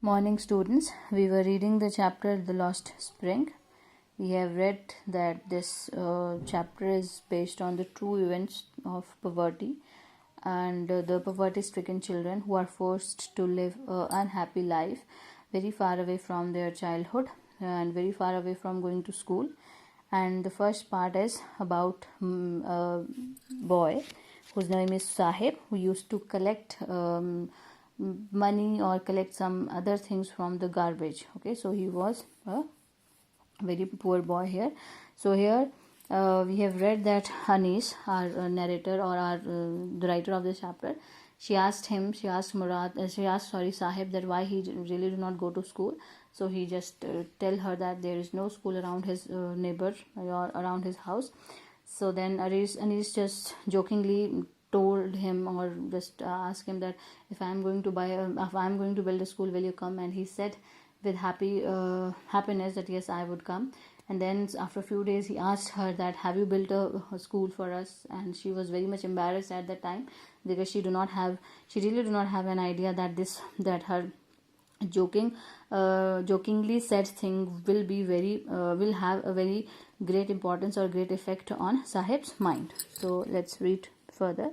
Morning students, we were reading the chapter The Lost Spring. We have read that this chapter is based on the true events of poverty and the poverty stricken children who are forced to live an unhappy life very far away from their childhood and very far away from going to school. And the first part is about a boy whose name is Sahib, who used to collect money or collect some other things from the garbage. Okay, so he was a very poor boy here. So here we have read that Anis, our narrator or our the writer of this chapter, she asked Sahib that why he really do not go to school. So he just tell her that there is no school around his neighbor or around his house. So then Anis just jokingly told him or just asked him that if I'm going to build a school, will you come? And he said with happiness that yes, I would come. And then after a few days he asked her that have you built a school for us? And she was very much embarrassed at that time because she really do not have an idea that her jokingly said thing will have a very great importance or great effect on Sahib's mind. So let's read further.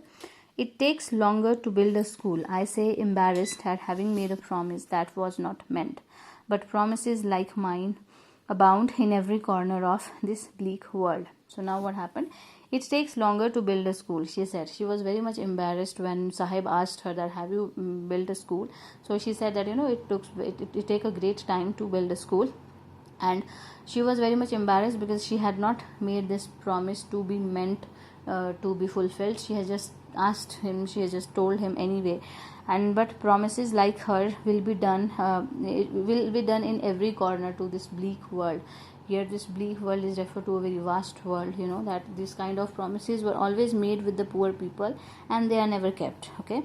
It takes longer to build a school. I say, embarrassed at having made a promise that was not meant. But promises like mine abound in every corner of this bleak world. So now what happened? It takes longer to build a school, she said. She was very much embarrassed when Sahib asked her that have you built a school. So she said that it take a great time to build a school. And she was very much embarrassed because she had not made this promise to be meant to be fulfilled. She has just asked him, she has just told him anyway. But promises like her will be done in every corner to this bleak world. Here this bleak world is referred to a very vast world, that these kind of promises were always made with the poor people and they are never kept. Okay.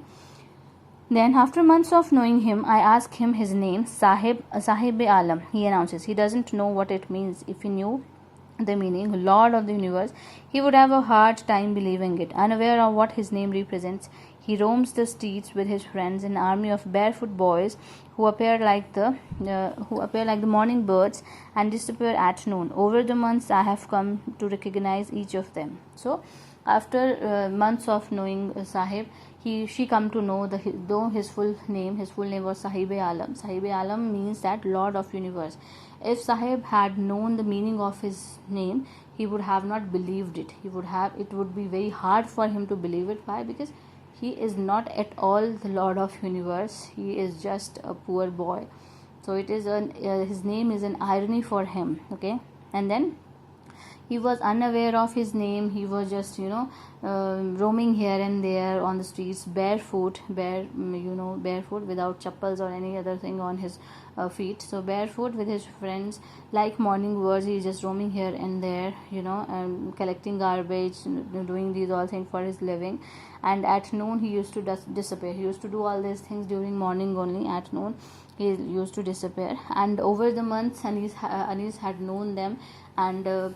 Then after months of knowing him, I ask him his name, Sahib-e-Alam. He announces. He doesn't know what it means. If he knew the meaning, Lord of the universe, he would have a hard time believing it. Unaware of what his name represents, he roams the streets with his friends, an army of barefoot boys who appear like the morning birds and disappear at noon. Over the months, I have come to recognize each of them. So, after months of knowing Sahib, she come to know though his full name was Sahib-e-Alam. Sahib-e-Alam means that Lord of Universe. If Sahib had known the meaning of his name, he would have not believed it. It would be very hard for him to believe it. Why? Because he is not at all the Lord of Universe. He is just a poor boy. So it is his name is an irony for him. Okay, and then he was unaware of his name. He was just roaming here and there on the streets barefoot without chappals or any other thing on his feet. So barefoot with his friends like morning birds, he is just roaming here and there, collecting garbage, doing these all things for his living. And at noon he used to disappear. He used to do all these things during morning only. At noon he used to disappear. And over the months Anis had known them, and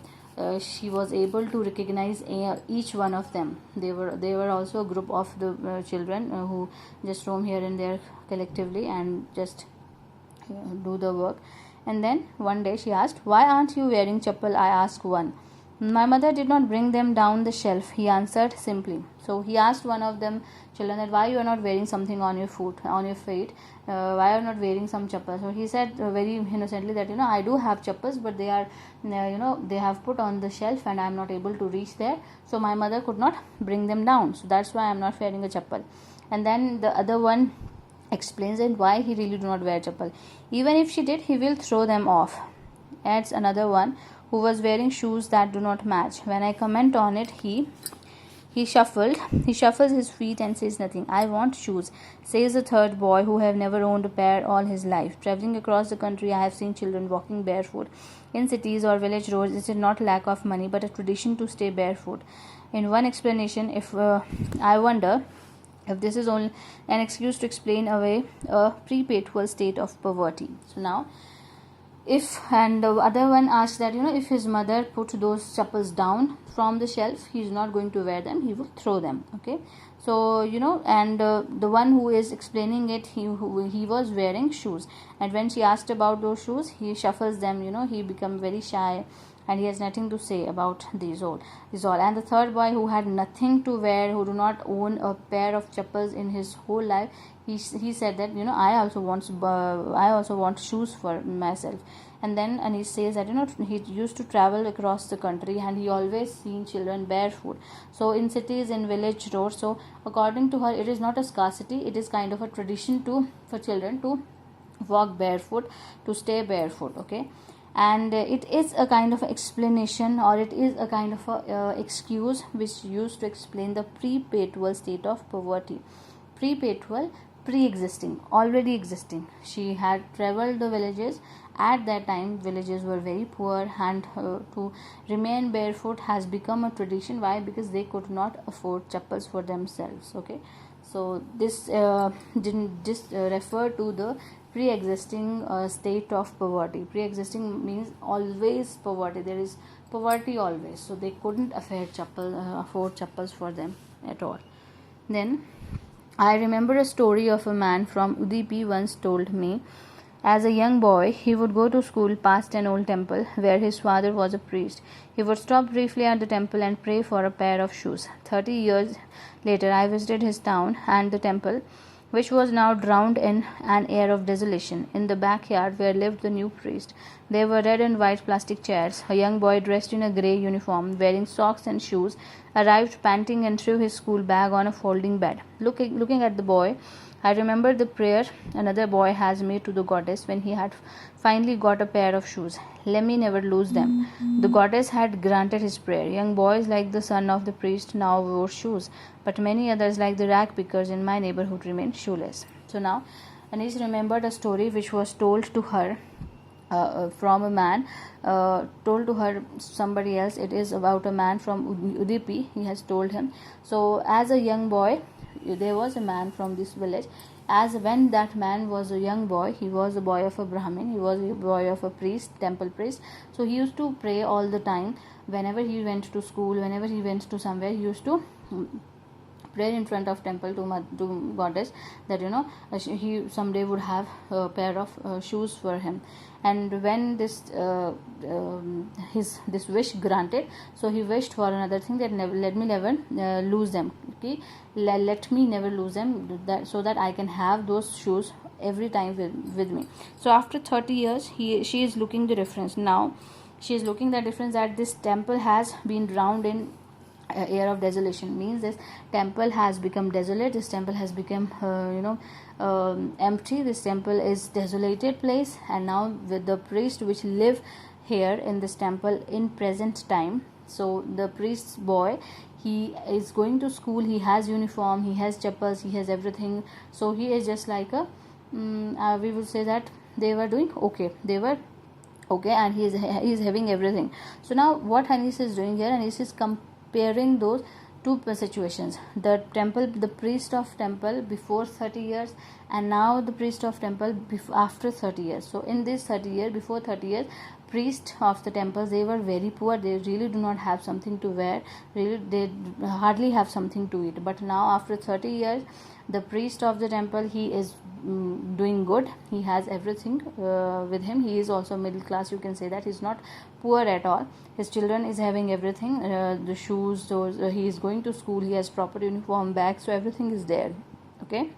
she was able to recognize each one of them. They were also a group of the children who just roam here and there collectively and just do the work. And then one day she asked, "Why aren't you wearing chappal?" I asked one. "My mother did not bring them down the shelf," he answered simply. So he asked one of them children that why you are not wearing something on your feet, why are you not wearing some chappals? So he said very innocently that I do have chappals, but they are they have put on the shelf and I am not able to reach there, so my mother could not bring them down, so that's why I am not wearing a chappal. And then the other one explains it why he really do not wear chappal. Even if she did, he will throw them off, adds another one who was wearing shoes that do not match. When I comment on it, he shuffles his feet and says nothing. I want shoes, says the third boy who have never owned a pair all his life. Traveling across the country, I have seen children walking barefoot. In cities or village roads, it is not lack of money, but a tradition to stay barefoot. In one explanation, I wonder if this is only an excuse to explain away a perpetual state of poverty. So now, and the other one asked that if his mother put those chappals down from the shelf, he is not going to wear them, he will throw them. Okay, So and the one who is explaining it, he was wearing shoes, and when she asked about those shoes, he shuffles them. He become very shy, and he has nothing to say about these all. And the third boy, who had nothing to wear, who do not own a pair of chappals in his whole life, he said that I also want shoes for myself. And he says that he used to travel across the country, and he always seen children barefoot, so in cities, in village roads. So according to her, it is not a scarcity, it is kind of a tradition for children to walk barefoot, to stay barefoot. Okay. And it is a kind of explanation, or it is a kind of a excuse which used to explain the pre-Part-2 state of poverty. Pre-Part-2, pre-existing, already existing. She had traveled the villages. At that time, villages were very poor, and to remain barefoot has become a tradition. Why? Because they could not afford chappals for themselves. Okay. So this didn't just refer to the pre-existing state of poverty. Pre-existing means always poverty. There is poverty always. So they couldn't afford chappals for them at all. Then I remember a story of a man from Udupi once told me. As a young boy, he would go to school past an old temple where his father was a priest. He would stop briefly at the temple and pray for a pair of shoes. 30 years later, I visited his town and the temple, which was now drowned in an air of desolation. In the backyard where lived the new priest, there were red and white plastic chairs. A young boy dressed in a grey uniform, wearing socks and shoes, arrived panting and threw his school bag on a folding bed. Looking at the boy, I remembered the prayer another boy has made to the goddess when he had finally got a pair of shoes. Let me never lose them. The goddess had granted his prayer. Young boys like the son of the priest now wore shoes, but many others like the rag pickers in my neighborhood remained shoeless. So now Anish remembered a story which was told to her from a man, told to her somebody else. It is about a man from Udupi. He has told him. So as a young boy, there was a man from this village. As when that man was a young boy, he was a boy of a Brahmin, he was a boy of a priest, temple priest. So he used to pray all the time. Whenever he went to school, whenever he went to somewhere, he used to pray in front of temple to goddess that he someday would have a pair of shoes for him. And when this wish granted, so he wished for another thing, that let me never lose them. Okay, let me never lose them, so that I can have those shoes every time with me. So after 30 years, she is looking the difference. Now she is looking the difference that this temple has been drowned in air of desolation. Means this temple has become desolate, this temple has become empty, this temple is desolated place. And now with the priest which live here in this temple in present time, so the priest's boy, he is going to school, he has uniform, he has chappals, he has everything. So he is just like a we will say that they were doing okay, and he is having everything. So now what Anis is doing here, Anis is comparing those two situations: the priest of temple before 30 years, and now the priest of temple after 30 years. So in this 30 years, before 30 years, priest of the temples, they were very poor, they really do not have something to wear, really they hardly have something to eat. But now after 30 years, the priest of the temple, he is doing good, he has everything with him, he is also middle class, you can say that. He's not poor at all, his children is having everything, the shoes, those he is going to school, he has proper uniform, bag, so everything is there. Okay,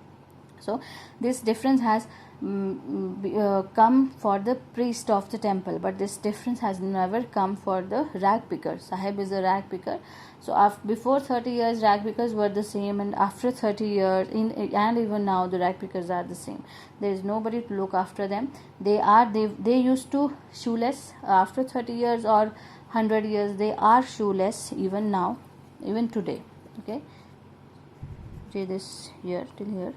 so this difference has come for the priest of the temple, but this difference has never come for the rag picker. Sahib is a rag picker. So before 30 years, rag pickers were the same, and after 30 years, and even now, the rag pickers are the same. There is nobody to look after them. They used to shoeless after 30 years or 100 years. They are shoeless even now, even today. Okay, this here till here.